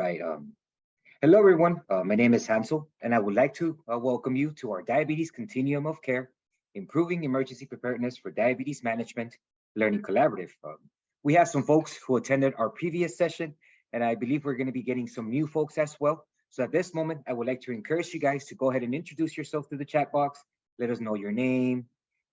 right. Hello, everyone. My name is Hansel, and I would like to welcome you to our Diabetes Continuum of Care, Improving Emergency Preparedness for Diabetes Management Learning Collaborative. We have some folks who attended our previous session, and I believe we're going to be getting some new folks as well. So at this moment, I would like to encourage you guys to go ahead and introduce yourself through the chat box. Let us know your name,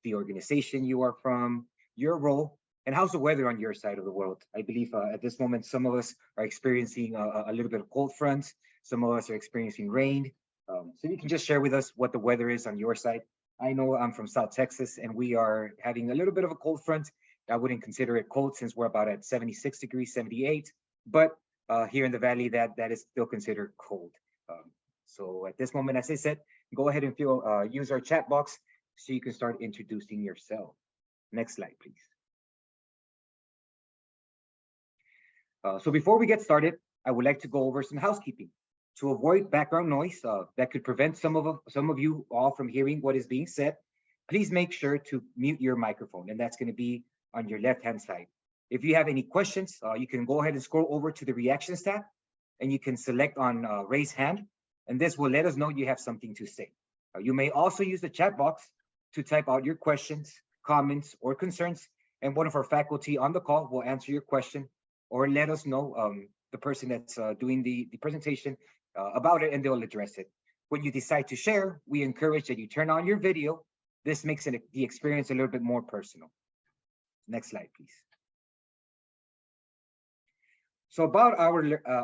the organization you are from, your role, and how's the weather on your side of the world? I believe at this moment, some of us are experiencing a little bit of cold fronts. Some of us are experiencing rain. So you can just share with us what the weather is on your side. I know I'm from South Texas, and we are having a little bit of a cold front. I wouldn't consider it cold since we're about at 76 degrees, 78. But here in the valley, that is still considered cold. So at this moment, as I said, go ahead and use our chat box so you can start introducing yourself. Next slide, please. So before we get started, I would like to go over some housekeeping. To avoid background noise that could prevent some of you all from hearing what is being said, please make sure to mute your microphone, and that's going to be on your left-hand side. If you have any questions, you can go ahead and scroll over to the Reactions tab, and you can select on Raise Hand, and this will let us know you have something to say. You may also use the chat box to type out your questions, comments, or concerns, and one of our faculty on the call will answer your question or let us know the person that's doing the presentation about it, and they'll address it. When you decide to share, we encourage that you turn on your video. This makes the experience a little bit more personal. Next slide, please. So about a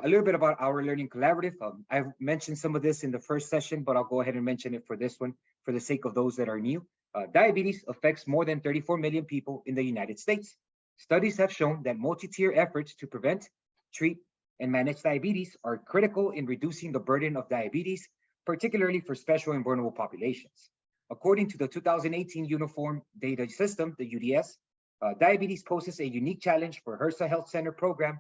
little bit about our Learning Collaborative. I've mentioned some of this in the first session, but I'll go ahead and mention it for this one for the sake of those that are new. Diabetes affects more than 34 million people in the United States. Studies have shown that multi-tier efforts to prevent, treat, and manage diabetes are critical in reducing the burden of diabetes, particularly for special and vulnerable populations. According to the 2018 Uniform Data System, the UDS, diabetes poses a unique challenge for HRSA Health Center program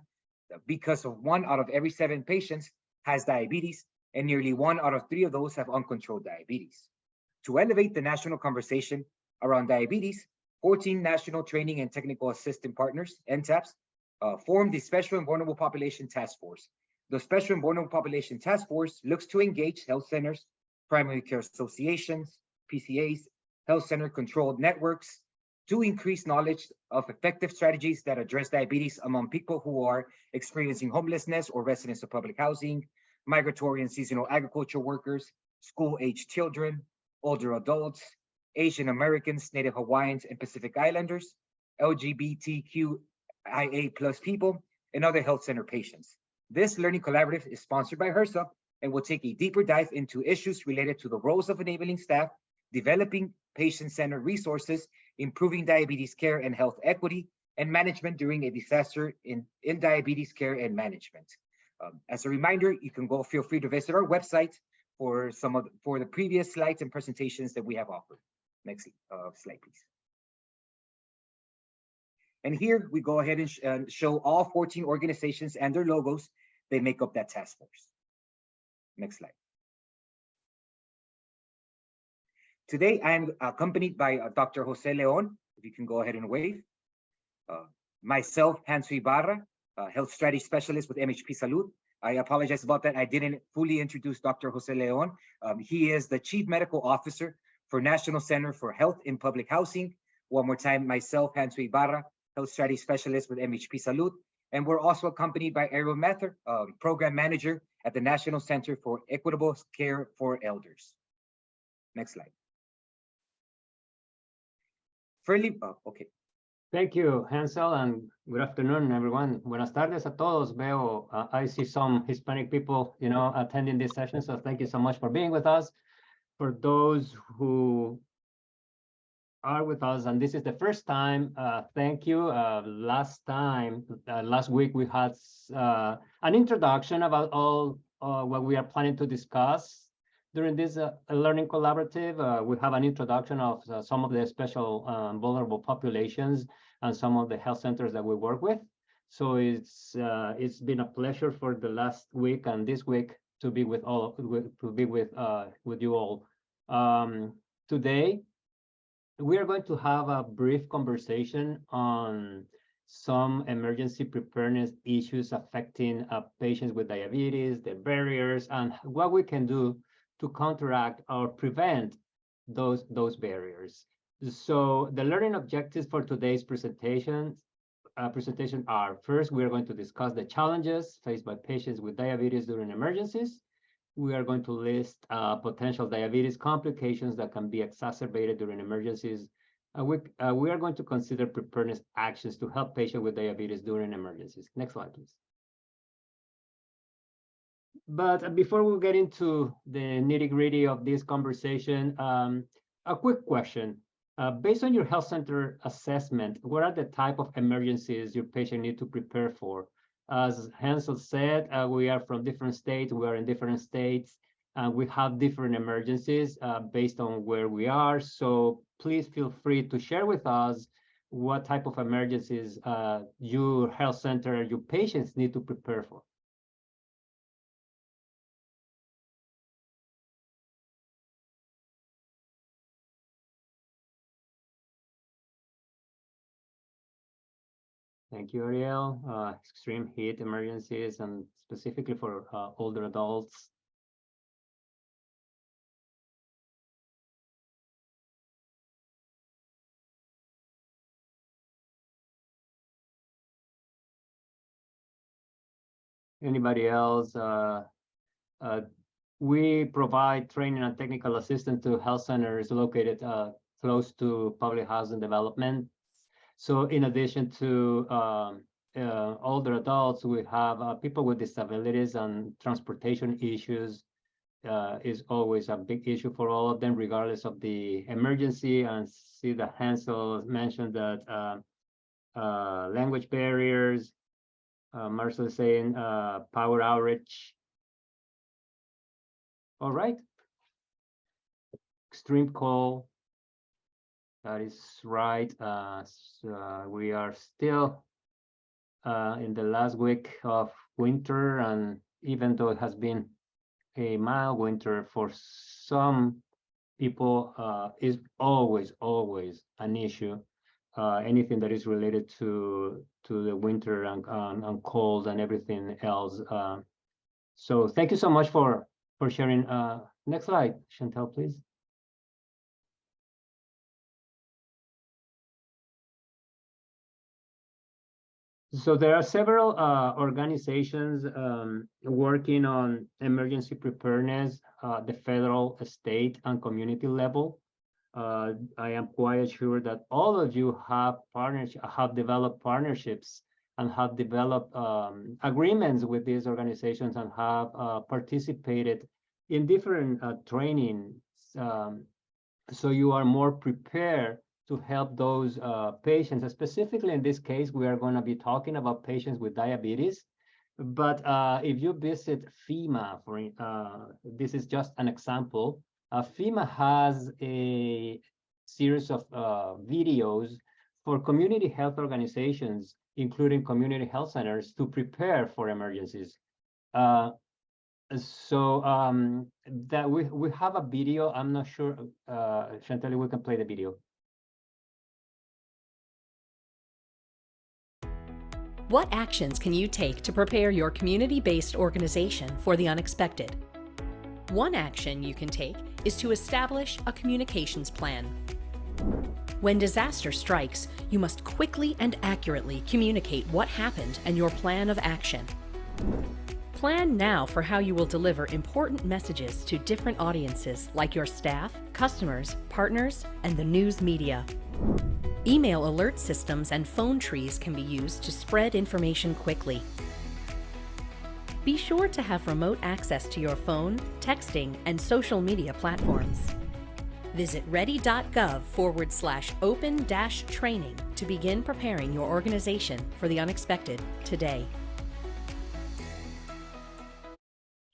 because of 1 out of every 7 patients has diabetes, and nearly 1 out of 3 of those have uncontrolled diabetes. To elevate the national conversation around diabetes, 14 National Training and Technical Assistance Partners, NTAPs, formed the Special and Vulnerable Population Task Force. The Special and Vulnerable Population Task Force looks to engage health centers, primary care associations, PCAs, health center controlled networks to increase knowledge of effective strategies that address diabetes among people who are experiencing homelessness or residents of public housing, migratory and seasonal agriculture workers, school-aged children, older adults, Asian Americans, Native Hawaiians, and Pacific Islanders, LGBTQIA+ people, and other health center patients. This Learning Collaborative is sponsored by HRSA and will take a deeper dive into issues related to the roles of enabling staff, developing patient-centered resources, improving diabetes care and health equity, and management during a disaster in diabetes care and management. As a reminder, you can feel free to visit our website for the previous slides and presentations that we have offered. Next slide, please. And here we go ahead and show all 14 organizations and their logos. They make up that task force. Next slide. Today, I'm accompanied by Dr. Jose Leon. If you can go ahead and wave. Myself, Hansel Ibarra, Health Strategy Specialist with MHP Salud. I apologize about that. I didn't fully introduce Dr. Jose Leon. He is the Chief Medical Officer for National Center for Health in Public Housing. One more time, myself, Hansel Ibarra, Health Strategy Specialist with MHP Salud. And we're also accompanied by Ariel Mather, Program Manager at the National Center for Equitable Care for Elders. Next slide. Okay. Thank you, Hansel, and good afternoon, everyone. Buenas tardes a todos. Veo, I see some Hispanic people, attending this session, so thank you so much for being with us. For those who are with us, and this is the first time, thank you. Last week, we had an introduction about all what we are planning to discuss during this learning collaborative. We have an introduction of some of the special vulnerable populations and some of the health centers that we work with. So it's been a pleasure for the last week and this week to be with you all. Today, we are going to have a brief conversation on some emergency preparedness issues affecting patients with diabetes, the barriers, and what we can do to counteract or prevent those barriers. So the learning objectives for today's presentation are: first, we are going to discuss the challenges faced by patients with diabetes during emergencies. We are going to list potential diabetes complications that can be exacerbated during emergencies. We are going to consider preparedness actions to help patients with diabetes during emergencies. Next slide, please. But before we get into the nitty-gritty of this conversation, a quick question. Based on your health center assessment, what are the type of emergencies your patient need to prepare for? As Hansel said, we are from different states, we are in different states, and we have different emergencies based on where we are. So please feel free to share with us what type of emergencies your health center and your patients need to prepare for. Thank you, Ariel. Extreme heat emergencies, and specifically for older adults. Anybody else? We provide training and technical assistance to health centers located close to public housing development. So in addition to older adults, we have people with disabilities, and transportation issues is always a big issue for all of them, regardless of the emergency. And see that Hansel mentioned that language barriers, Marcel is saying power outage. All right. Extreme cold. That is right. So we are still in the last week of winter, and even though it has been a mild winter, for some people is always an issue. Anything that is related to the winter and cold and everything else. So thank you so much for sharing. Next slide, Chantal, please. So there are several organizations working on emergency preparedness, the federal, state, and community level. I am quite sure that all of you have developed partnerships and have developed agreements with these organizations, and have participated in different trainings. So you are more prepared to help those patients. Specifically in this case, we are going to be talking about patients with diabetes. But if you visit FEMA, this is just an example. FEMA has a series of videos for community health organizations, including community health centers, to prepare for emergencies. So that we have a video. I'm not sure, Chantal, we can play the video. What actions can you take to prepare your community-based organization for the unexpected? One action you can take is to establish a communications plan. When disaster strikes, you must quickly and accurately communicate what happened and your plan of action. Plan now for how you will deliver important messages to different audiences like your staff, customers, partners, and the news media. Email alert systems and phone trees can be used to spread information quickly. Be sure to have remote access to your phone, texting, and social media platforms. Visit ready.gov/open-training to begin preparing your organization for the unexpected today.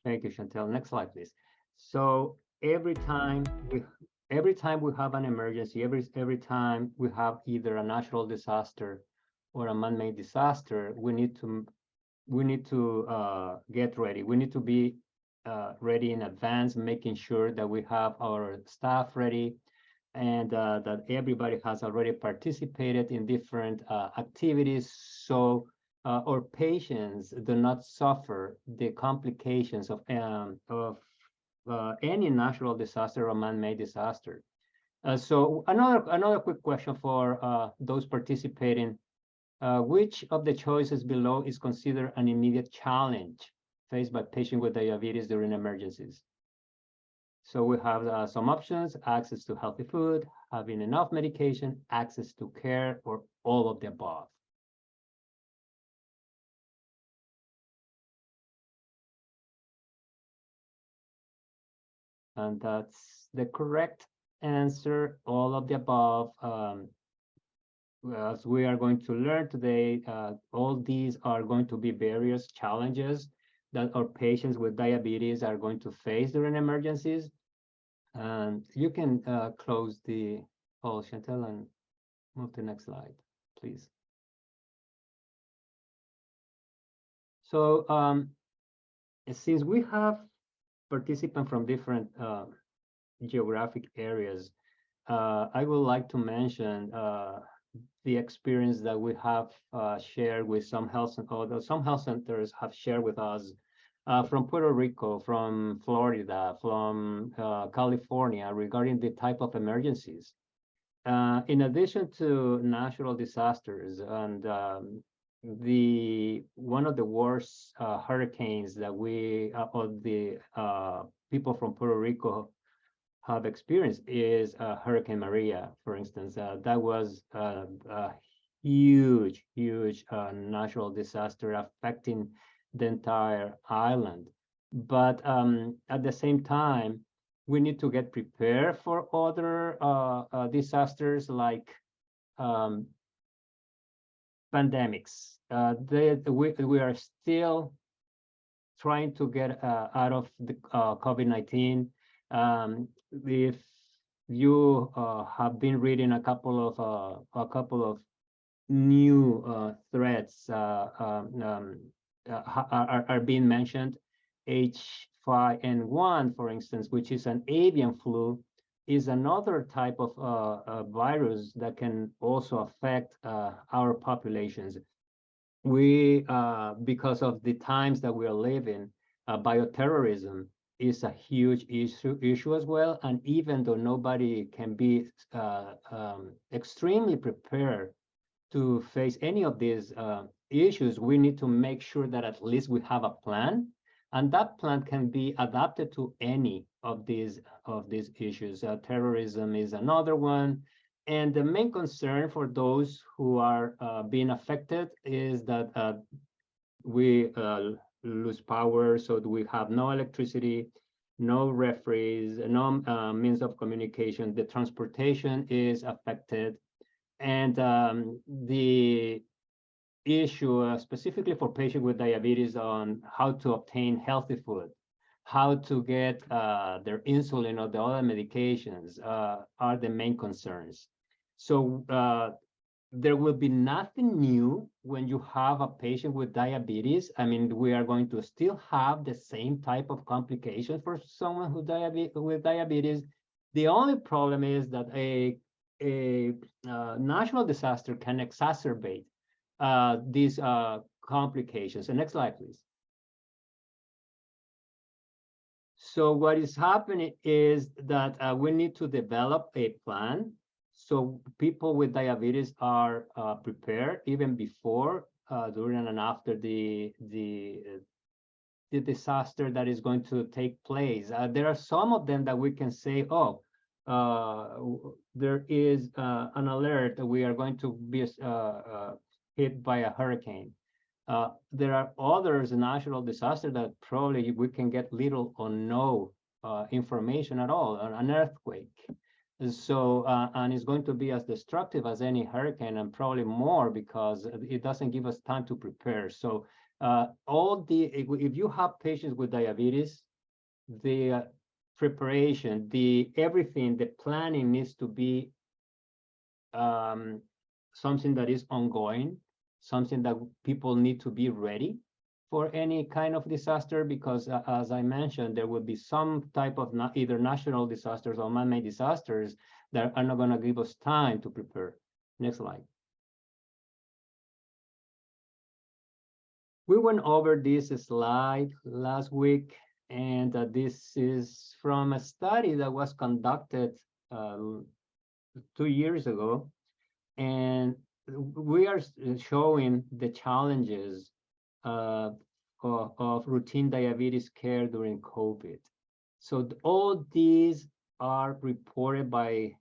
Thank you, Chantal. Next slide, please. So every time we have an emergency, every time we have either a natural disaster or a man-made disaster, we need to get ready. We need to be ready in advance, making sure that we have our staff ready, and that everybody has already participated in different activities, so our patients do not suffer the complications of any natural disaster or man-made disaster. So another quick question for those participating. Which of the choices below is considered an immediate challenge faced by patients with diabetes during emergencies? So we have some options: access to healthy food, having enough medication, access to care, or all of the above. And that's the correct answer, all of the above. As we are going to learn today, all these are going to be various challenges that our patients with diabetes are going to face during emergencies. And you can close the poll, Chantel, and move to the next slide, please. So since we have participants from different geographic areas, I would like to mention the experience that we have shared with some health centers have shared with us from Puerto Rico, from Florida, from California, regarding the type of emergencies. In addition to natural disasters and one of the worst hurricanes that we or the people from Puerto Rico have experienced is Hurricane Maria, for instance. That was a huge natural disaster affecting the entire island. But at the same time, we need to get prepared for other disasters like pandemics. We are still trying to get out of the COVID-19. If you have been reading a couple of new threats are being mentioned, H5N1, for instance, which is an avian flu, is another type of virus that can also affect our populations. We, because of the times that we are living, bioterrorism is a huge issue as well. And even though nobody can be extremely prepared to face any of these issues, we need to make sure that at least we have a plan, and that plan can be adapted to any of these issues. Terrorism is another one, and the main concern for those who are being affected is that we lose power, so we have no electricity, no referees, no means of communication. The transportation is affected, and the issue specifically for patients with diabetes on how to obtain healthy food, how to get their insulin or the other medications are the main concerns. So there will be nothing new when you have a patient with diabetes. I mean, we are going to still have the same type of complications for someone with diabetes. The only problem is that a natural disaster can exacerbate these complications. The next slide, please. So what is happening is that we need to develop a plan. So people with diabetes are prepared even before, during, and after the disaster that is going to take place. There are some of them that we can say, oh, there is an alert that we are going to be hit by a hurricane. There are others, natural disasters, that probably we can get little or no information at all, an earthquake. So, and it's going to be as destructive as any hurricane, and probably more, because it doesn't give us time to prepare. So if you have patients with diabetes, the preparation, everything, the planning needs to be something that is ongoing, something that people need to be ready for any kind of disaster, because as I mentioned, there will be some type of either natural disasters or man-made disasters that are not going to give us time to prepare. Next slide. We went over this slide last week, and this is from a study that was conducted 2 years ago. And we are showing the challenges of routine diabetes care during COVID. So all these are reported by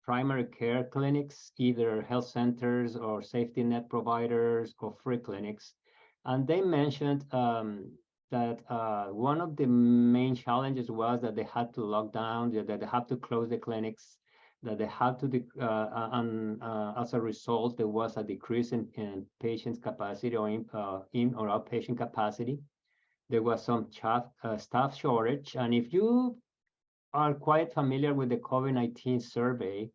primary care clinics, either health centers or safety net providers or free clinics. And they mentioned that one of the main challenges was that they had to lock down, that they have to close the clinics, that they have to, as a result, there was a decrease in patients' capacity or in or outpatient capacity. There was some staff shortage. And if you are quite familiar with the COVID-19 survey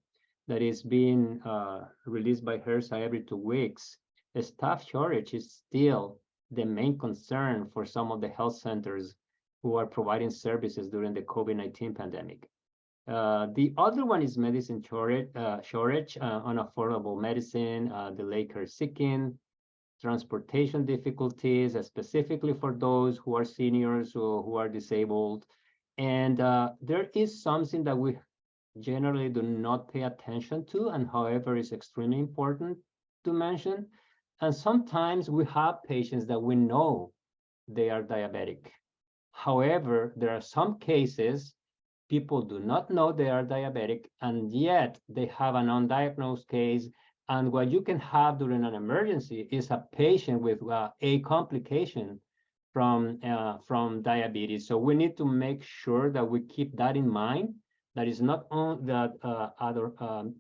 that is being released by HRSA every 2 weeks, the staff shortage is still the main concern for some of the health centers who are providing services during the COVID-19 pandemic. The other one is medicine shortage, unaffordable medicine, delayed care seeking, transportation difficulties, specifically for those who are seniors or who are disabled. And there is something that we generally do not pay attention to, and however is extremely important to mention. And sometimes we have patients that we know they are diabetic. However, there are some cases people do not know they are diabetic, and yet they have an undiagnosed case. And what you can have during an emergency is a patient with a complication from diabetes. So we need to make sure that we keep that in mind. That is not only that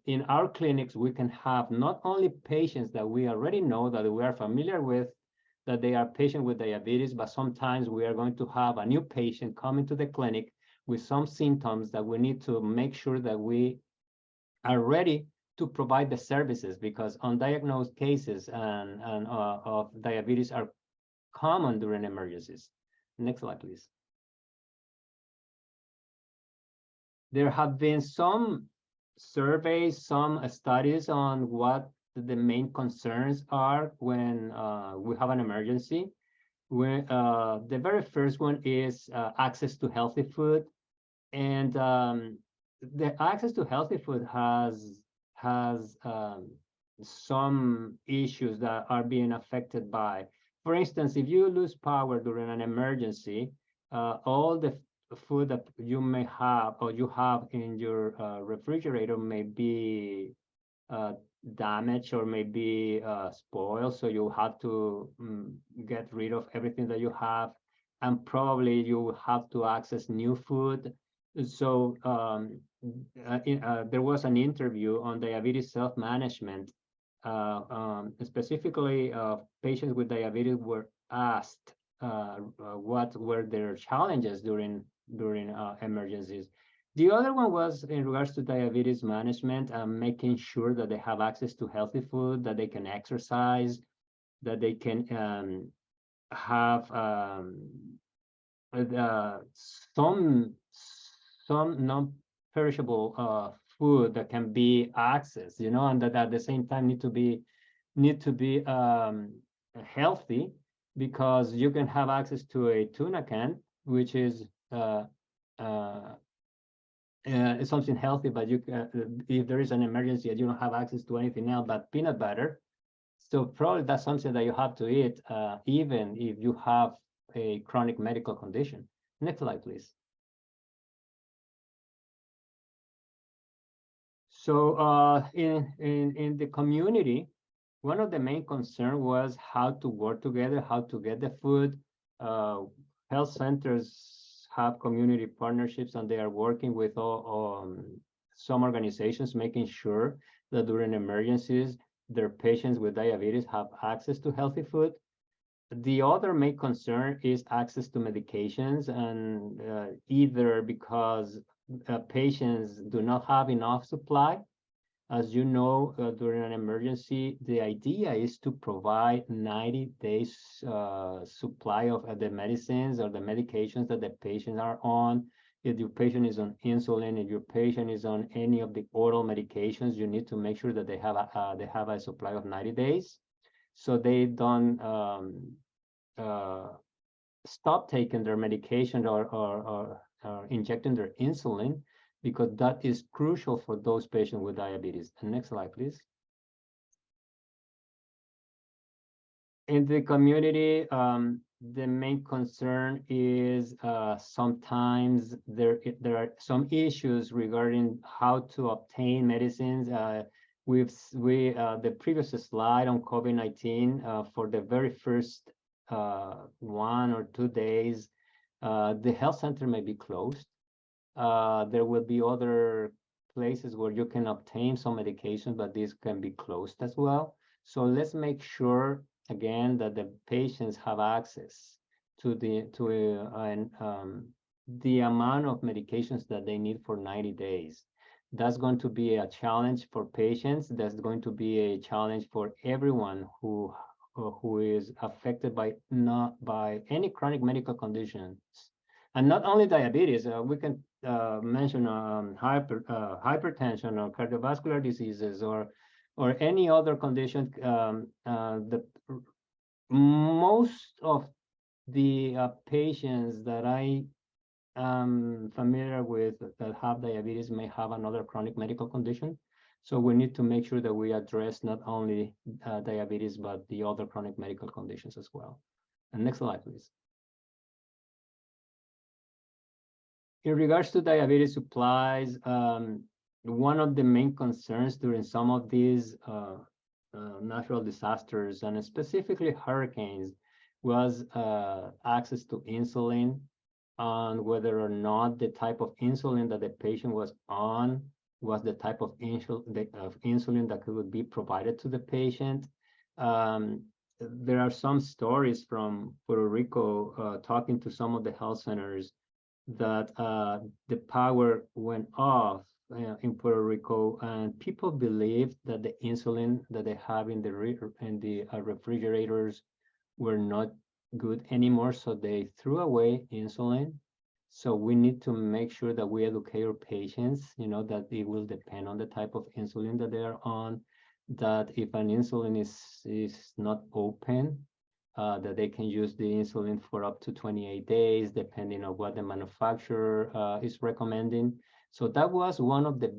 in our clinics, we can have not only patients that we already know, that we are familiar with, that they are patients with diabetes, but sometimes we are going to have a new patient coming to the clinic with some symptoms that we need to make sure that we are ready to provide the services, because undiagnosed cases of diabetes are common during emergencies. Next slide, please. There have been some surveys, some studies on what the main concerns are when we have an emergency. The very first one is access to healthy food. And the access to healthy food has some issues that are being affected by. For instance, if you lose power during an emergency, all the food that you may have or you have in your refrigerator may be damaged or may be spoiled. So you have to get rid of everything that you have, and probably you have to access new food. So there was an interview on diabetes self-management. Specifically, patients with diabetes were asked what were their challenges during emergencies. The other one was in regards to diabetes management, making sure that they have access to healthy food, that they can exercise, that they can have some non-perishable food that can be accessed, and that at the same time need to be healthy, because you can have access to a tuna can, which is something healthy, but if there is an emergency and you don't have access to anything else but peanut butter, so probably that's something that you have to eat, even if you have a chronic medical condition. Next slide, please. So in the community, one of the main concerns was how to work together, how to get the food. Health centers have community partnerships, and they are working with some organizations, making sure that during emergencies, their patients with diabetes have access to healthy food. The other main concern is access to medications, and either because patients do not have enough supply. As you know, during an emergency, the idea is to provide 90 days supply of the medicines or the medications that the patients are on. if your patient is on insulin, if your patient is on any of the oral medications, you need to make sure that they have a supply of 90 days, so they don't stop taking their medication or injecting their insulin, because that is crucial for those patients with diabetes. And next slide, please. In the community, the main concern is sometimes there are some issues regarding how to obtain medicines. The previous slide on COVID-19, for the very first 1 or 2 days, the health center may be closed. There will be other places where you can obtain some medication, but these can be closed as well. So let's make sure, again, that the patients have access to the amount of medications that they need for 90 days. That's going to be a challenge for patients. That's going to be a challenge for everyone who is affected by any chronic medical conditions, and not only diabetes. We can mention hypertension or cardiovascular diseases or any other condition. Most of the patients that I am familiar with that have diabetes may have another chronic medical condition. So we need to make sure that we address not only diabetes, but the other chronic medical conditions as well. And next slide, please. In regards to diabetes supplies, one of the main concerns during some of these natural disasters, and specifically hurricanes, was access to insulin, and whether or not the type of insulin that the patient was on was the type of insulin that could be provided to the patient. There are some stories from Puerto Rico talking to some of the health centers that the power went off in Puerto Rico, and people believed that the insulin that they have in the refrigerators were not good anymore, so they threw away insulin. So we need to make sure that we educate our patients, that it will depend on the type of insulin that they are on, that if an insulin is not open, that they can use the insulin for up to 28 days, depending on what the manufacturer is recommending. So that was one of the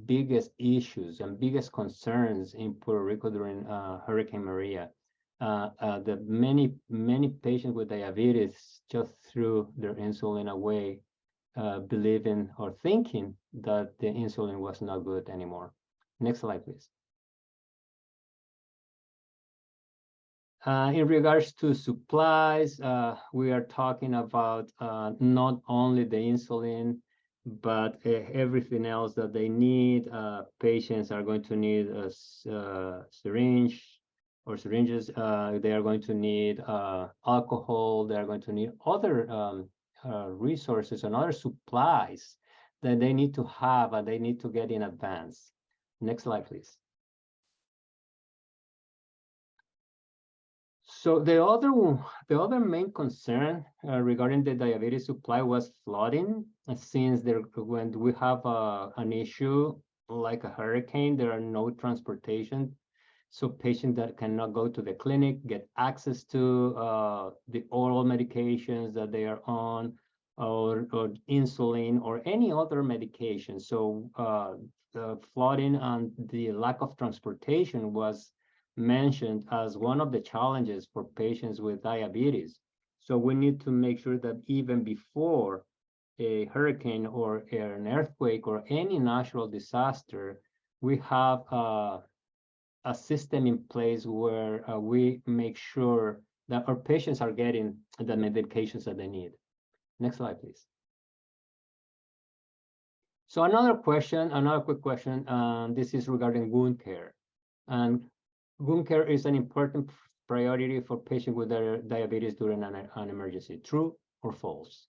biggest issues and biggest concerns in Puerto Rico during Hurricane Maria. That many patients with diabetes just threw their insulin away, believing or thinking that the insulin was not good anymore. Next slide, please. In regards to supplies, we are talking about not only the insulin, but everything else that they need. Patients are going to need a syringe or syringes. They are going to need alcohol. They are going to need other resources and other supplies that they need to have and they need to get in advance. Next slide, please. So the other main concern regarding the diabetes supply was flooding. Since when we have an issue like a hurricane, there are no transportation. So patients that cannot go to the clinic get access to the oral medications that they are on, or insulin or any other medication. So the flooding and the lack of transportation was mentioned as one of the challenges for patients with diabetes. So we need to make sure that even before a hurricane or an earthquake or any natural disaster, we have a system in place where we make sure that our patients are getting the medications that they need. Next slide, please. So another quick question, this is regarding wound care. And wound care is an important priority for patients with diabetes during an emergency. True or false?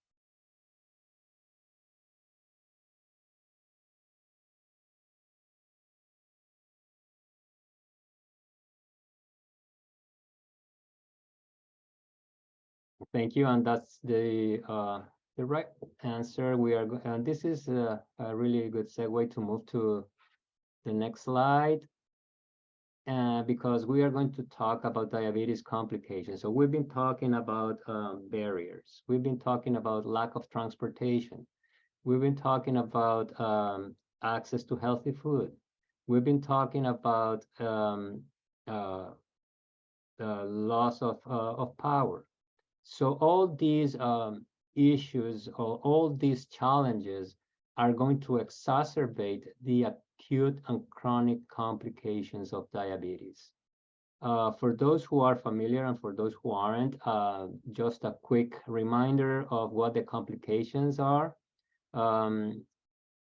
Thank you, and that's the the right answer, we are, and this is a really good segue to move to the next slide. Because we are going to talk about diabetes complications. So we've been talking about barriers. We've been talking about lack of transportation. We've been talking about access to healthy food. We've been talking about loss of power. So all these issues or all these challenges are going to exacerbate the acute and chronic complications of diabetes. For those who are familiar and for those who aren't, just a quick reminder of what the complications are.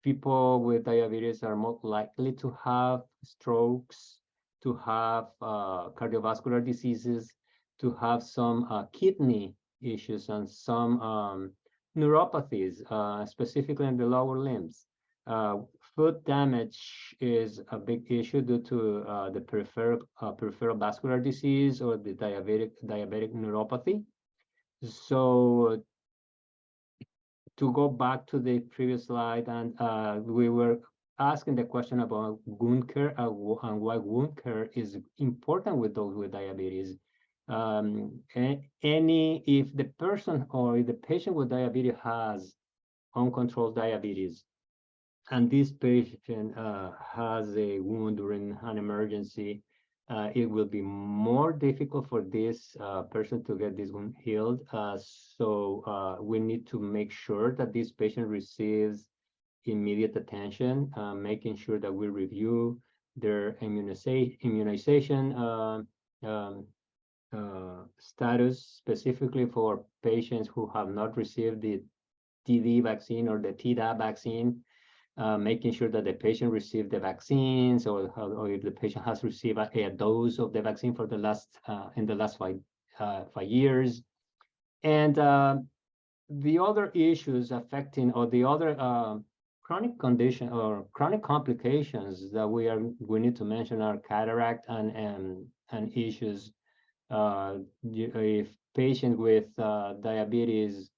People with diabetes are more likely to have strokes, to have cardiovascular diseases, to have some kidney issues and some neuropathies, specifically in the lower limbs. Foot damage is a big issue due to the peripheral vascular disease or the diabetic neuropathy. So to go back to the previous slide, and we were asking the question about wound care and why wound care is important with those with diabetes. If the person or if the patient with diabetes has uncontrolled diabetes, and this patient has a wound during an emergency, it will be more difficult for this person to get this wound healed. So we need to make sure that this patient receives immediate attention, making sure that we review their immunization status, specifically for patients who have not received the TD vaccine or the Tdap vaccine. Making sure that the patient received the vaccines, or if the patient has received a dose of the vaccine for the last in the last 5 years, and the other issues affecting, or the other chronic condition or chronic complications that we need to mention are cataract and issues. If patients with diabetes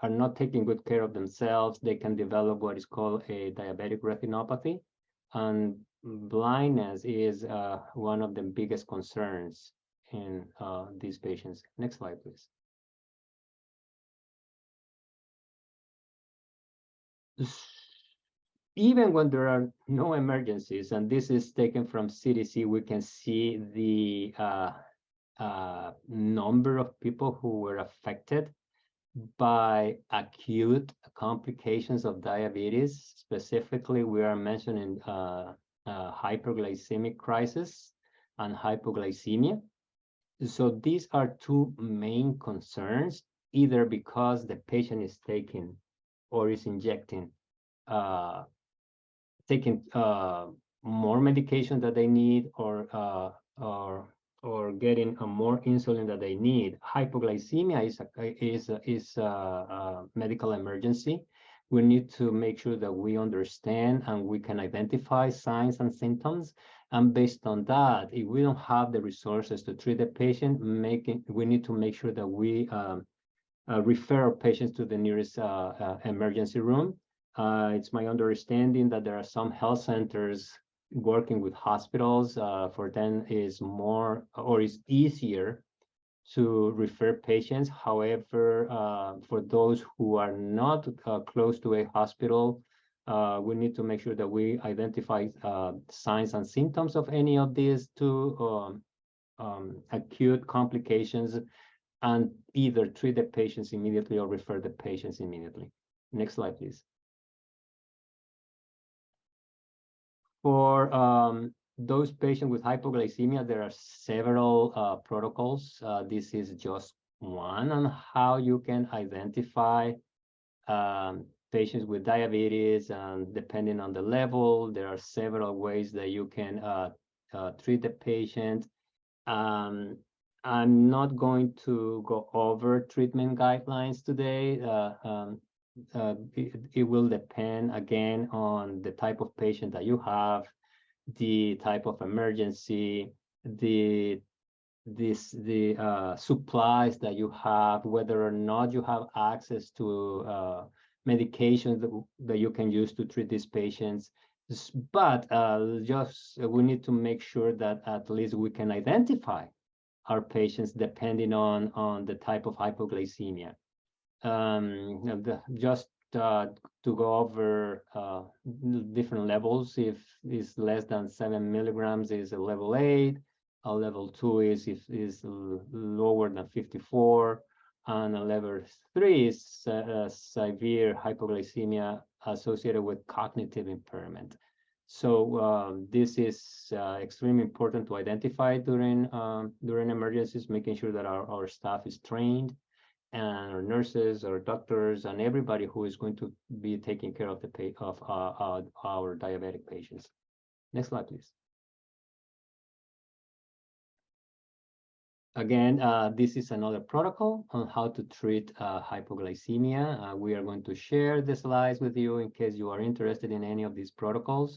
are not taking good care of themselves, they can develop what is called a diabetic retinopathy. And blindness is one of the biggest concerns in these patients. Next slide, please. Even when there are no emergencies, and this is taken from CDC, we can see the number of people who were affected by acute complications of diabetes. Specifically, we are mentioning hyperglycemic crisis and hypoglycemia. So these are two main concerns, either because the patient is taking or is injecting, taking more medication that they need, or getting more insulin that they need. Hypoglycemia is a medical emergency. We need to make sure that we understand and we can identify signs and symptoms. And based on that, if we don't have the resources to treat the patient, we need to make sure that we refer our patients to the nearest emergency room. It's my understanding that there are some health centers working with hospitals. For them is more, or is easier to refer patients. However, for those who are not close to a hospital, we need to make sure that we identify signs and symptoms of any of these two acute complications, and either treat the patients immediately or refer the patients immediately. Next slide, please. For those patients with hypoglycemia, there are several protocols. This is just one on how you can identify patients with diabetes, and depending on the level, there are several ways that you can treat the patient. I'm not going to go over treatment guidelines today. It will depend again on the type of patient that you have, the type of emergency, the the supplies that you have, whether or not you have access to medications that you can use to treat these patients. But we need to make sure that at least we can identify our patients depending on the type of hypoglycemia. Just to go over different levels, if it's less than 7 milligrams is a level 8, a level 2 is lower than 54, and a level 3 is severe hypoglycemia associated with cognitive impairment. So this is extremely important to identify during emergencies, making sure that our staff is trained, and our nurses, our doctors, and everybody who is going to be taking care of our diabetic patients. Next slide, please. Again, this is another protocol on how to treat hypoglycemia. We are going to share the slides with you in case you are interested in any of these protocols.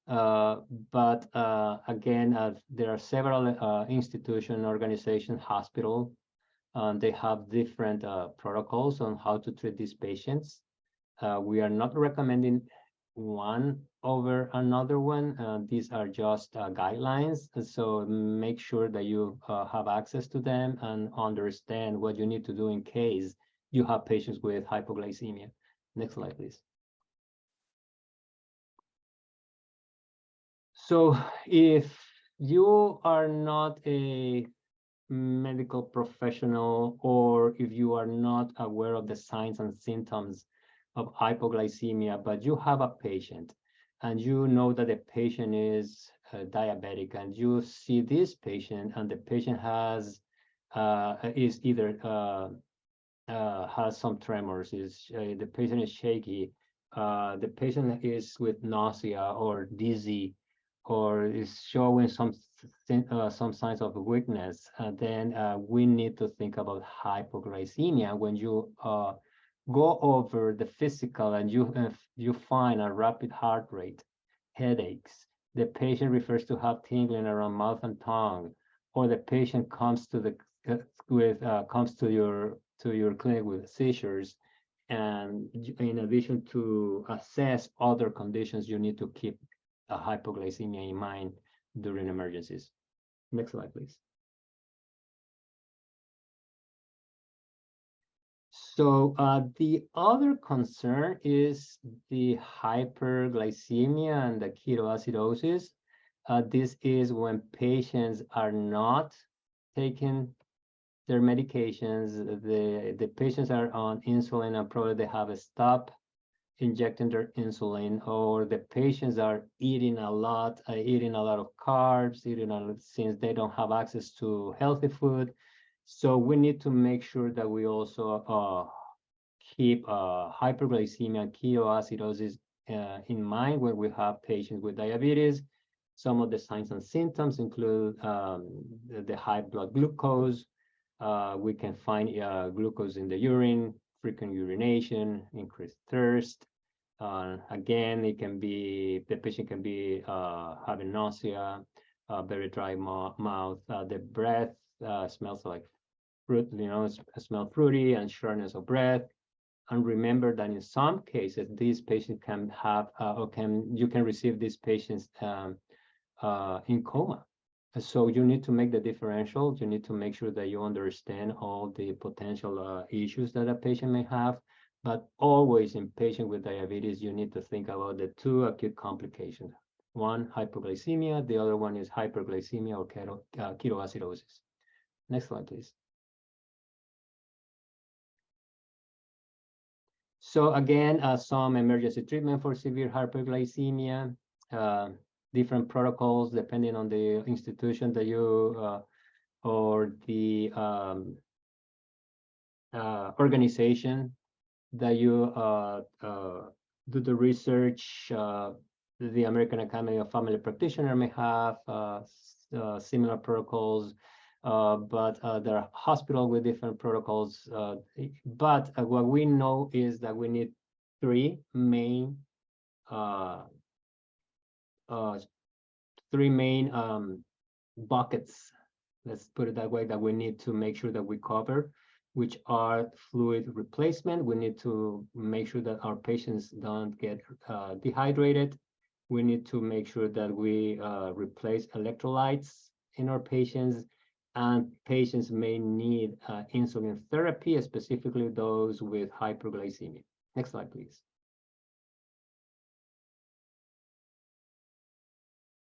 But again, there are several institutions, organizations, hospitals. They have different protocols on how to treat these patients. We are not recommending one over another one. These are just guidelines. So make sure that you have access to them and understand what you need to do in case you have patients with hypoglycemia. Next slide, please. So if you are not a medical professional, or if you are not aware of the signs and symptoms of hypoglycemia, but you have a patient and you know that the patient is diabetic, and you see this patient and the patient has is either has some tremors, the patient is shaky, the patient is with nausea or dizzy, or is showing some signs of weakness, then we need to think about hypoglycemia. When you go over the physical and you find a rapid heart rate, headaches, the patient refers to have tingling around mouth and tongue, or the patient comes to your clinic with seizures, and in addition to assess other conditions, you need to keep hypoglycemia in mind during emergencies. Next slide, please. So the other concern is the hyperglycemia and the ketoacidosis. This is when patients are not taking their medications. The patients are on insulin and probably they have stopped injecting their insulin, or the patients are eating a lot of carbs, since they don't have access to healthy food. So we need to make sure that we also keep hyperglycemia and ketoacidosis in mind when we have patients with diabetes. Some of the signs and symptoms include the high blood glucose. We can find glucose in the urine, frequent urination, increased thirst. Again, it can be, the patient can be having nausea, very dry mouth. The breath smells like fruit, smell fruity, and shortness of breath. And remember that in some cases, these patients can have, you can receive these patients in coma. So you need to make the differential. You need to make sure that you understand all the potential issues that a patient may have. But always in patient with diabetes, you need to think about the two acute complications. One, hypoglycemia. The other one is hyperglycemia or ketoacidosis. Next slide, please. So again, some emergency treatment for severe hyperglycemia. Different protocols depending on the institution that you or the organization that you do the research. The American Academy of Family Practitioners may have similar protocols, but there are hospitals with different protocols. But what we know is that we need three main buckets let's put it that way, that we need to make sure that we cover, which are fluid replacement. We need to make sure that our patients don't get dehydrated. We need to make sure that we replace electrolytes in our patients, and patients may need insulin therapy, specifically those with hyperglycemia. Next slide, please.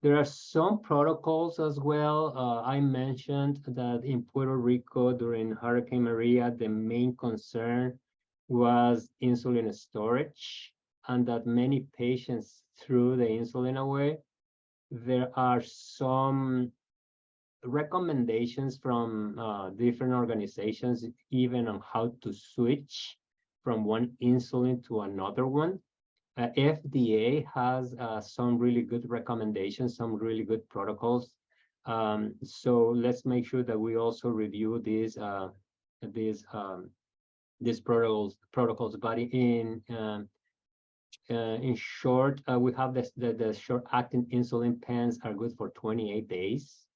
There are some protocols as well. I mentioned that in Puerto Rico during Hurricane Maria, the main concern was insulin storage, and that many patients threw the insulin away. There are some recommendations from different organizations, even on how to switch from one insulin to another one. FDA has some really good recommendations, some really good protocols. So let's make sure that we also review these protocols. But in short, we have the short-acting insulin pens are good for 28 days.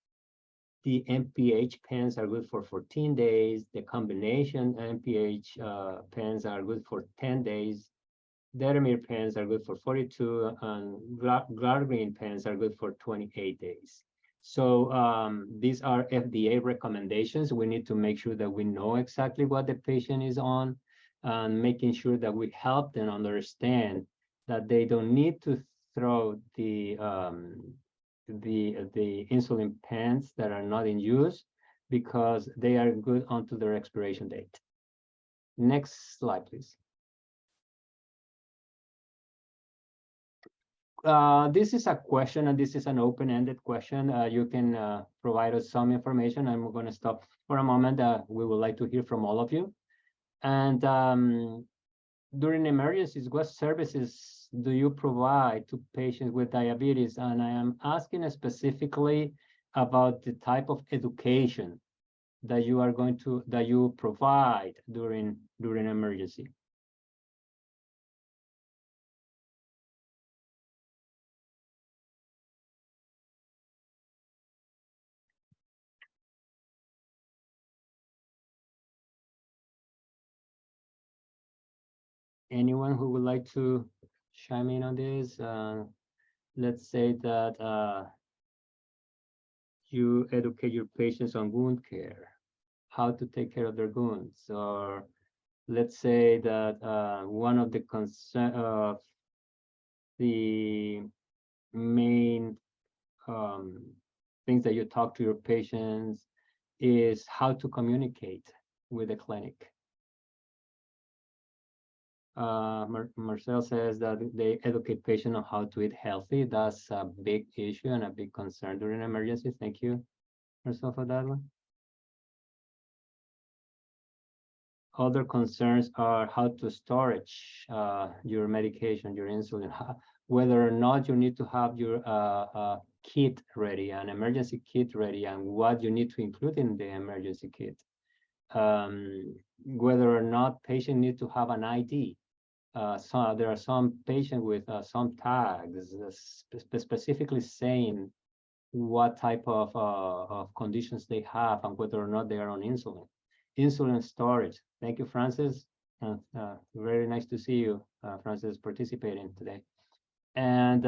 The MPH pens are good for 14 days. The combination MPH pens are good for 10 days. Deramir pens are good for 42, and Glargine pens are good for 28 days. So these are FDA recommendations. We need to make sure that we know exactly what the patient is on, and making sure that we help them understand that they don't need to throw the insulin pens that are not in use, because they are good until their expiration date. Next slide, please. This is a question, and this is an open-ended question. You can provide us some information, and we're going to stop for a moment. We would like to hear from all of you. And during emergencies, what services do you provide to patients with diabetes? And I am asking specifically about the type of education that you provide during emergency. Anyone who would like to chime in on this? Let's say that you educate your patients on wound care, how to take care of their wounds, or let's say that one of the main things that you talk to your patients is how to communicate with the clinic. Marcel says that they educate patients on how to eat healthy. That's a big issue and a big concern during emergencies. Thank you, Marcel, for that one. Other concerns are how to storage your medication, your insulin, whether or not you need to have your kit ready, an emergency kit ready, and what you need to include in the emergency kit. Whether or not patient need to have an ID. So there are some patients with some tags specifically saying what type of conditions they have and whether or not they are on insulin. Insulin storage. Thank you, Francis. Very nice to see you, Francis, participating today. And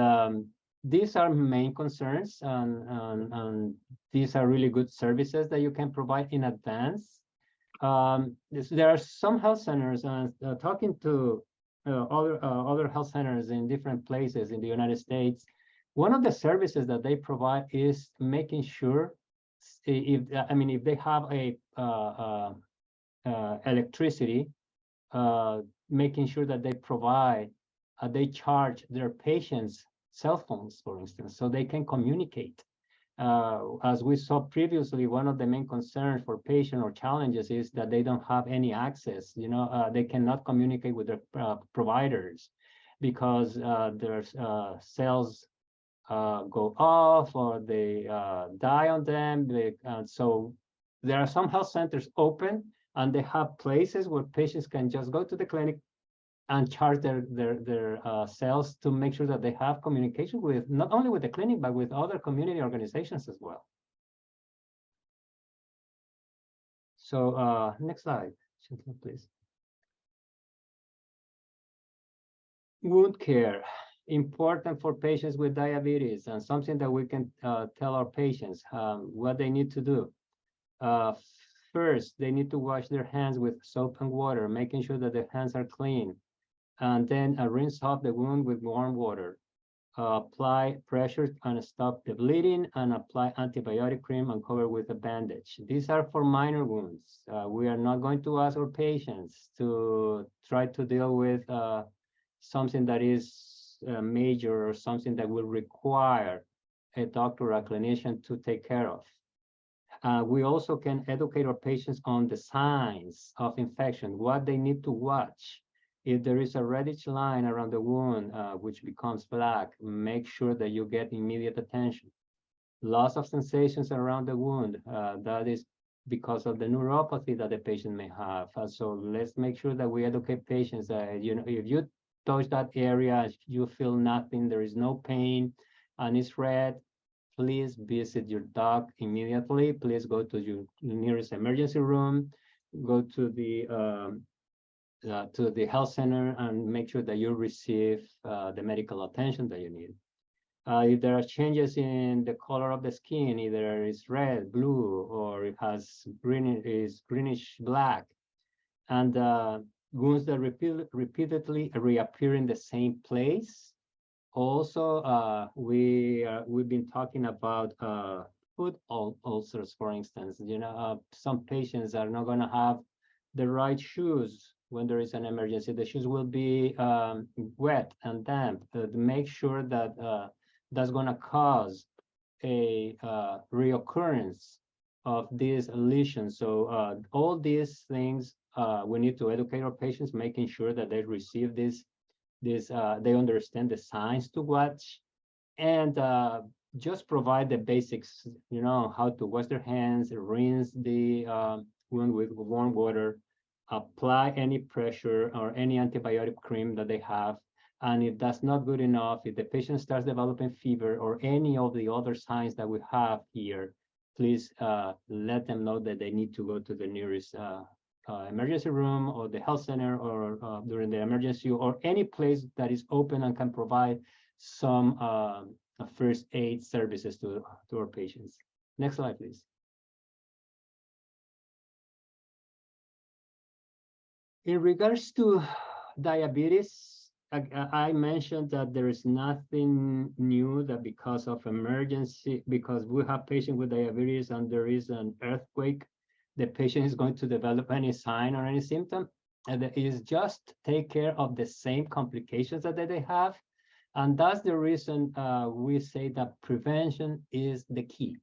these are main concerns, and these are really good services that you can provide in advance. There are some health centers, and talking to other health centers in different places in the United States, one of the services that they provide is making sure if they have a electricity, making sure that they charge their patients' cell phones, for instance, so they can communicate. As we saw previously, one of the main concerns for patients or challenges is that they don't have any access. They cannot communicate with their providers because their cells go off or they die on them. So there are some health centers open, and they have places where patients can just go to the clinic and charge their cells to make sure that they have communication with not only with the clinic, but with other community organizations as well. So next slide, please. Wound care, important for patients with diabetes, and something that we can tell our patients what they need to do. First, they need to wash their hands with soap and water, making sure that their hands are clean. And then rinse off the wound with warm water. Apply pressure and stop the bleeding, and apply antibiotic cream and cover with a bandage. These are for minor wounds. We are not going to ask our patients to try to deal with something that is major or something that will require a doctor or a clinician to take care of. We also can educate our patients on the signs of infection, what they need to watch. If there is a reddish line around the wound, which becomes black, make sure that you get immediate attention. Loss of sensations around the wound, that is because of the neuropathy that the patient may have. So let's make sure that we educate patients. You know, if you touch that area, you feel nothing, there is no pain, and it's red, please visit your doc immediately. Please go to your nearest emergency room, go to the health center, and make sure that you receive the medical attention that you need. If there are changes in the color of the skin, either it's red, blue, or it has greenish black, and wounds that repeatedly reappear in the same place. Also, we've been talking about foot ulcers, for instance. You know, some patients are not going to have the right shoes when there is an emergency. The shoes will be wet and damp. To make sure that that's going to cause a reoccurrence of these lesions. So all these things, we need to educate our patients, making sure that they receive this, they understand the signs to watch, and just provide the basics, you know, how to wash their hands, rinse the wound with warm water, apply any pressure or any antibiotic cream that they have. And if that's not good enough, if the patient starts developing fever or any of the other signs that we have here, please let them know that they need to go to the nearest emergency room or the health center, or during the emergency, or any place that is open and can provide some first aid services to our patients. Next slide, please. In regards to diabetes, I mentioned that there is nothing new, that because of emergency, because we have patients with diabetes and there is an earthquake, the patient is going to develop any sign or any symptom. And it is just take care of the same complications that they have. And that's the reason we say that prevention is the key.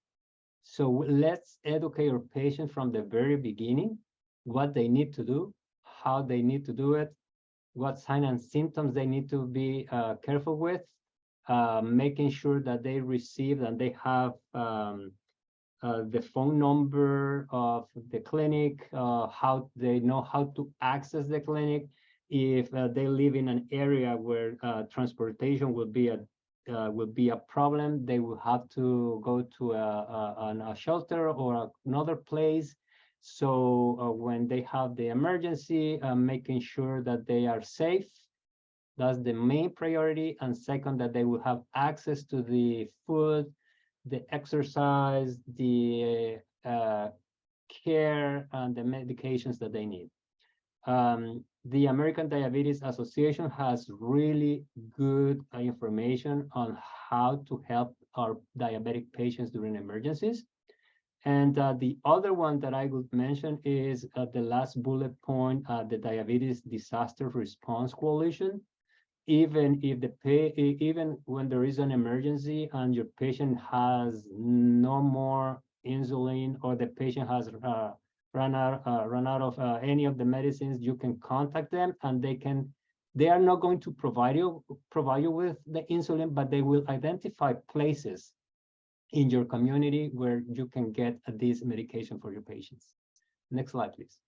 So let's educate our patients from the very beginning, what they need to do, how they need to do it, what signs and symptoms they need to be careful with, making sure that they receive and they have the phone number of the clinic, how they know how to access the clinic. If they live in an area where transportation will be a problem, they will have to go to a shelter or another place. So when they have the emergency, making sure that they are safe, that's the main priority. And second, that they will have access to the food, the exercise, the care, and the medications that they need. The American Diabetes Association has really good information on how to help our diabetic patients during emergencies. And the other one that I would mention is the last bullet point, the Diabetes Disaster Response Coalition. Even when there is an emergency and your patient has no more insulin, or the patient has run out of any of the medicines, you can contact them, and they are not going to provide you with the insulin, but they will identify places in your community where you can get this medication for your patients. Next slide, please.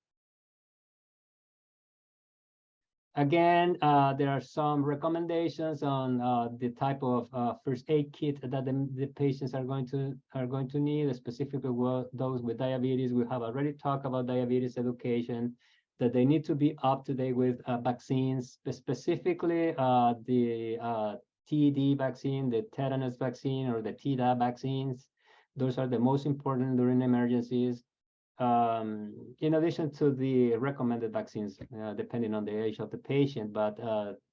Again, there are some recommendations on the type of first aid kit that the patients are going to need, specifically those with diabetes. We have already talked about diabetes education, that they need to be up to date with vaccines, specifically the TD vaccine, the tetanus vaccine, or the Tdap vaccines. Those are the most important during emergencies. In addition to the recommended vaccines, depending on the age of the patient, but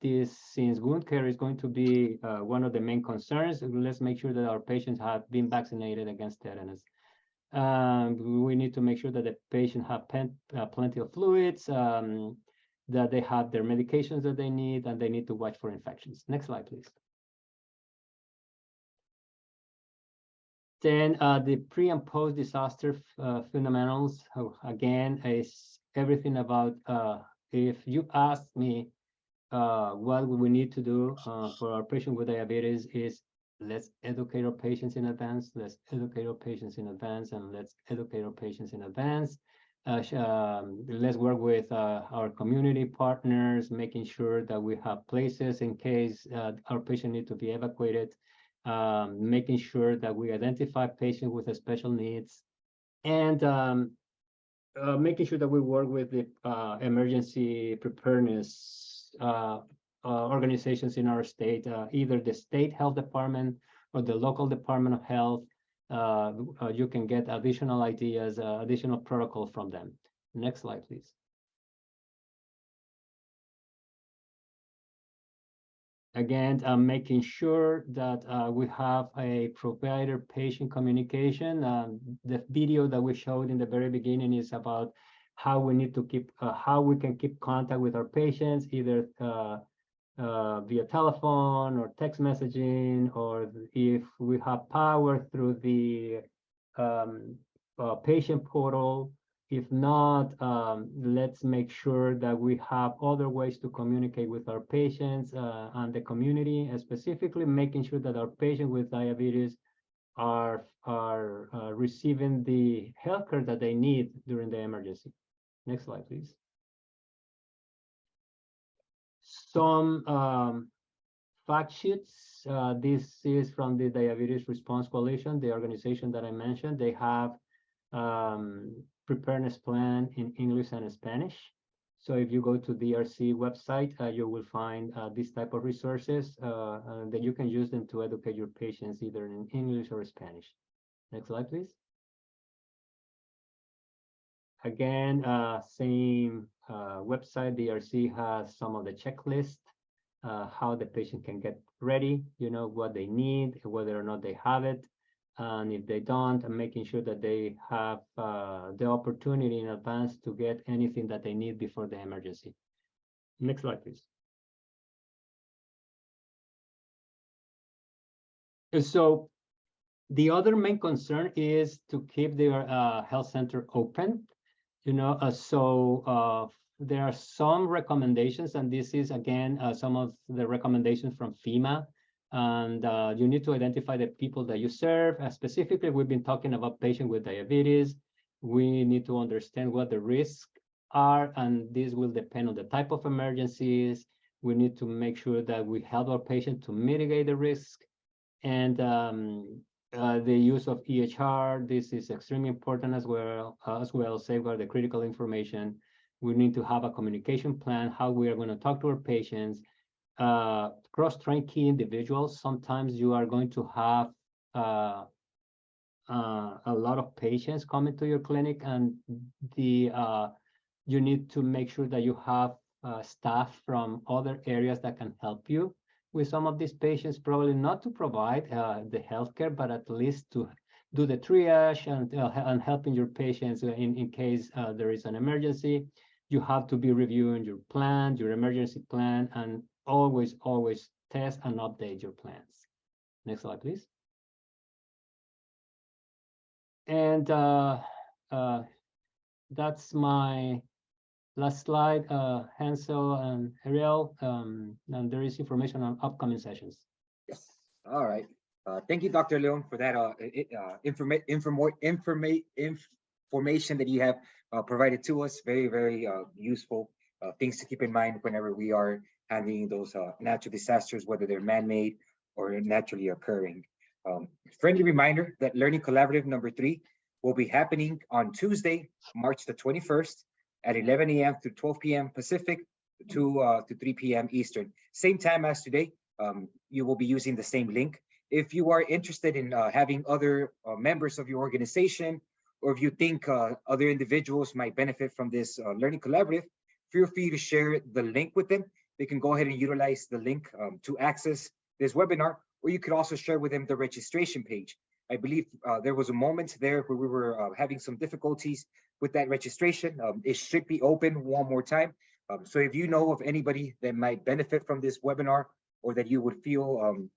this, since wound care is going to be one of the main concerns, let's make sure that our patients have been vaccinated against tetanus. We need to make sure that the patient have plenty of fluids, that they have their medications that they need, and they need to watch for infections. Next slide, please. Then the pre and post disaster fundamentals, again, is everything about, if you ask me what we need to do for our patient with diabetes, is let's educate our patients in advance, let's educate our patients in advance, and let's educate our patients in advance. Let's work with our community partners, making sure that we have places in case our patient need to be evacuated. Making sure that we identify patients with special needs, and making sure that we work with the emergency preparedness organizations in our state, either the state health department or the local department of health. You can get additional ideas, additional protocol from them. Next slide, please. Again, making sure that we have a provider-patient communication. The video that we showed in the very beginning is about how we need to keep, how we can keep contact with our patients, either via telephone or text messaging, or if we have power through the patient portal. If not, let's make sure that we have other ways to communicate with our patients and the community, and specifically making sure that our patients with diabetes are receiving the healthcare that they need during the emergency. Next slide, please. Some fact sheets. This is from the Diabetes Response Coalition, the organization that I mentioned. They have preparedness plan in English and Spanish. So if you go to DRC website, you will find this type of resources that you can use them to educate your patients either in English or Spanish. Next slide, please. Again, same website, DRC has some of the checklist, how the patient can get ready, you know, what they need, whether or not they have it. And if they don't, I'm making sure that they have the opportunity in advance to get anything that they need before the emergency. Next slide, please. So the other main concern is to keep their health center open. You know, there are some recommendations, and this is again some of the recommendations from FEMA. And you need to identify the people that you serve. Specifically, we've been talking about patients with diabetes. We need to understand what the risks are, and this will depend on the type of emergencies. We need to make sure that we help our patient to mitigate the risk. And the use of EHR, this is extremely important as well, safeguard the critical information. We need to have a communication plan, how we are going to talk to our patients. Cross-trained key individuals. Sometimes you are going to have a lot of patients coming to your clinic, and you need to make sure that you have staff from other areas that can help you with some of these patients, probably not to provide the healthcare, but at least to do the triage and helping your patients in case there is an emergency. You have to be reviewing your plan, your emergency plan, and always test and update your plans. Next slide, please. And that's my last slide, Hansel and Ariel, and there is information on upcoming sessions. Yes. All right. Thank you, Dr. Leon, for that information that you have provided to us. Very, very useful. things to keep in mind whenever we are handling those natural disasters, whether they're man-made or naturally occurring. Friendly reminder that Learning Collaborative number 3 will be happening on March the 21st at 11 a.m. to 12 p.m. Pacific to 3 p.m. Eastern. Same time as today. You will be using the same link. If you are interested in having other members of your organization, or if you think other individuals might benefit from this Learning Collaborative, feel free to share the link with them. They can go ahead and utilize the link to access this webinar, or you could also share with them the registration page. I believe there was a moment there where we were having some difficulties with that registration. It should be open one more time. So if you know of anybody that might benefit from this webinar, or that you would feel,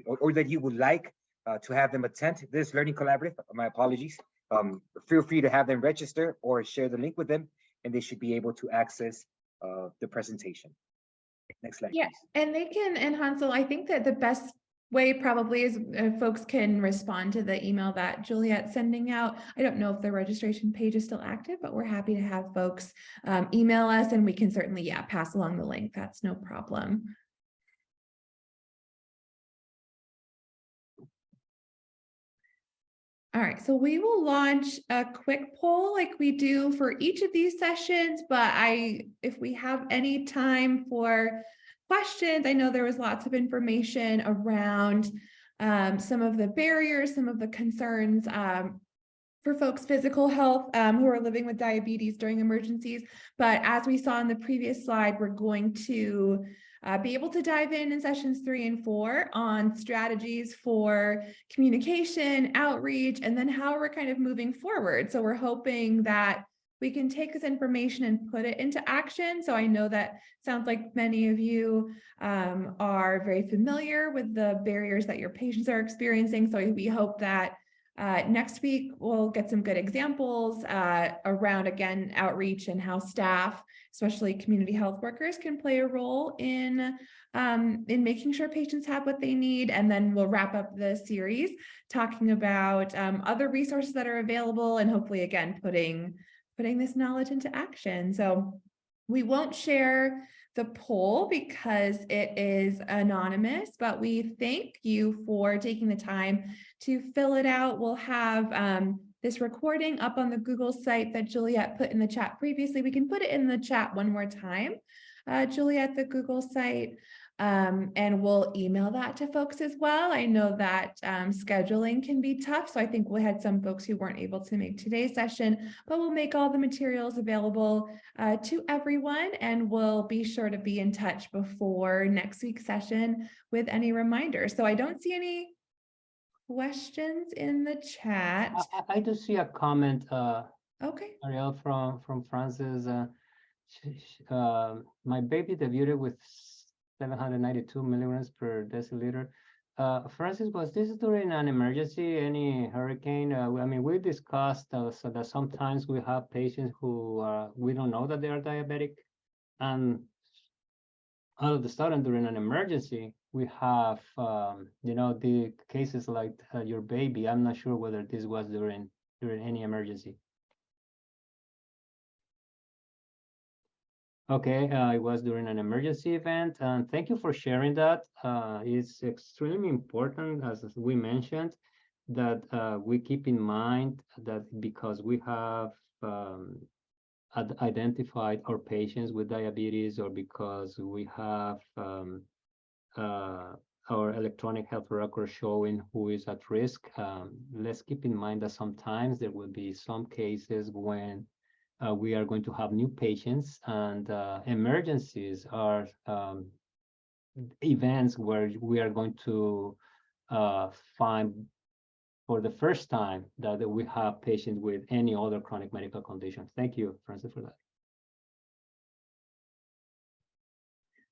or that you would like to have them attend this Learning Collaborative, my apologies, feel free to have them register or share the link with them, and they should be able to access the presentation. Next slide. Yeah, please. and they can, and Hansel, I think that the best way probably is folks can respond to the email that Juliet's sending out. I don't know if the registration page is still active, but we're happy to have folks email us, and we can certainly, pass along the link. That's no problem. All right, so we will launch a quick poll like we do for each of these sessions, but if we have any time for questions, I know there was lots of information around some of the barriers, some of the concerns for folks' physical health who are living with diabetes during emergencies. But as we saw in the previous slide, we're going to be able to dive in sessions 3 and 4 on strategies for communication, outreach, and then how we're kind of moving forward. So we're hoping that we can take this information and put it into action. So I know that sounds like many of you are very familiar with the barriers that your patients are experiencing. So we hope that next week we'll get some good examples around, again, outreach and how staff, especially community health workers, can play a role in making sure patients have what they need. And then we'll wrap up the series talking about other resources that are available, and hopefully, again, putting this knowledge into action. So we won't share the poll because it is anonymous, but we thank you for taking the time to fill it out. We'll have this recording up on the Google site that Juliet put in the chat previously. We can put it in the chat one more time, Juliet, the Google site, and we'll email that to folks as well. I know that scheduling can be tough, so I think we had some folks who weren't able to make today's session, but we'll make all the materials available to everyone, and we'll be sure to be in touch before next week's session with any reminders. So I don't see any questions in the chat. I do see a comment, Okay. Ariel, from Francis. My baby debuted with 792 milligrams per deciliter. Francis, was this during an emergency, any hurricane? I mean, we discussed so that sometimes we have patients who we don't know that they are diabetic, and all of a sudden during an emergency, we have, the cases like your baby. I'm not sure whether this was during any emergency. Okay, it was during an emergency event, and thank you for sharing that. It's extremely important, as we mentioned, that we keep in mind that because we have identified our patients with diabetes, or because we have our electronic health record showing who is at risk, let's keep in mind that sometimes there will be some cases when we are going to have new patients, and emergencies are events where we are going to find for the first time that we have patients with any other chronic medical condition. Thank you, Francis, for that.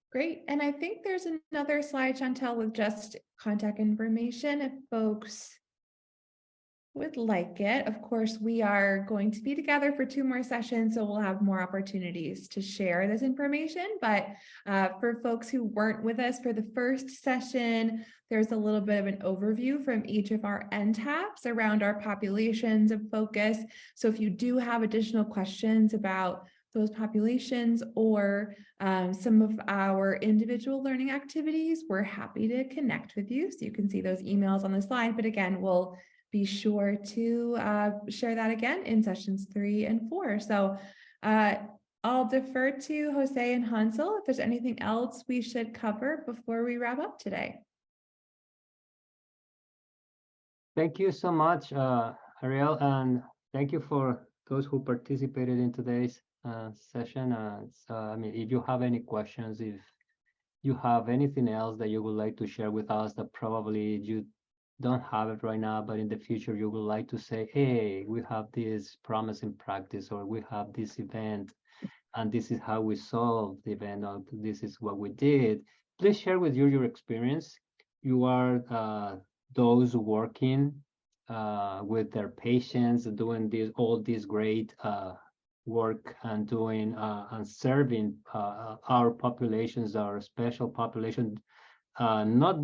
Great. And I think there's another slide, Chantel, with just contact information if folks would like it. Of course, we are going to be together for 2 more sessions, so we'll have more opportunities to share this information. But for folks who weren't with us for the first session, there's a little bit of an overview from each of our NTAPs around our populations of focus. So if you do have additional questions about those populations or some of our individual learning activities, we're happy to connect with you. So you can see those emails on the slide. But again, we'll be sure to share that again in sessions 3 and 4. So I'll defer to Jose and Hansel if there's anything else we should cover before we wrap up today. Thank you so much, Ariel, and thank you for those who participated in today's session. I mean, if you have any questions, if you have anything else that you would like to share with us that probably you don't have it right now, but in the future you would like to say, hey, we have this promising practice, or we have this event, and this is how we solved the event, or this is what we did, please share with you your experience. You are those working with their patients, doing all this great work and doing and serving our populations, our special population, not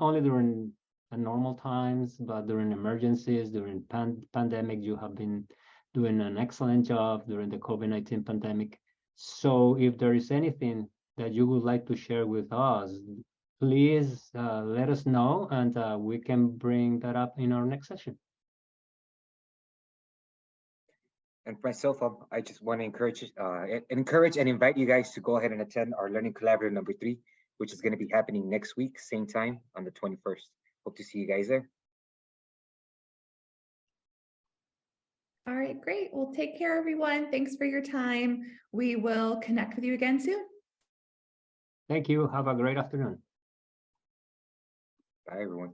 only during normal times, but during emergencies, during pandemic. You have been doing an excellent job during the COVID-19 pandemic. So if there is anything that you would like to share with us, please let us know, and we can bring that up in our next session. And myself, I just want to encourage and invite you guys to go ahead and attend our Learning Collaborative number 3, which is going to be happening next week, same time on the 21st. Hope to see you guys there. All right, great. Well, take care, everyone. Thanks for your time. We will connect with you again soon. Thank you. Have a great afternoon. Bye, everyone.